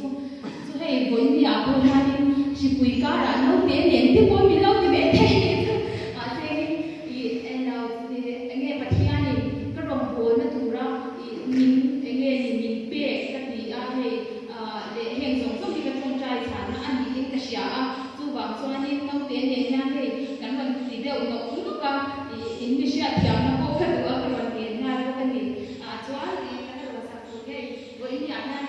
chú hay với nhà cô hai chỉ quý cá là nấu bé nén thì cô mình nấu thì bé thế mà thế thì em nào thì anh nghe bật kia này cái đồng hồ nó thủ ra thì mình anh nghe thì mình bé cái gì hay để hiện sống trong cái con trai sản nó ăn những cái gì chú bảo cho anh nấu bé nén nha thì cảm ơn thì đều nấu cũng có thì những cái gì thì nó có cái đồ cái phần nén nha có cái gì chú ăn thì cái đồ sạch rồi với nhà nha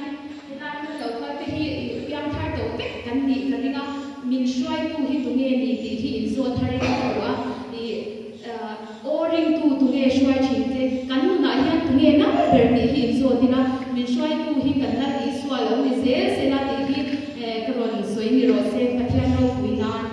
thì là nó đầu cái yang thay đầu cái gì cái gì mình xoay tu hi tu nghe đi thì in so thay cái đồ thì oring tu nghe xoay chỉ thế cái nó hiện tu nghe nó về thì in so thì là mình xoay tu hi cái là đi xoay là mình dễ sẽ là thì cái rồi xoay mi rồi sẽ cái thiên nó quý nan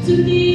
to be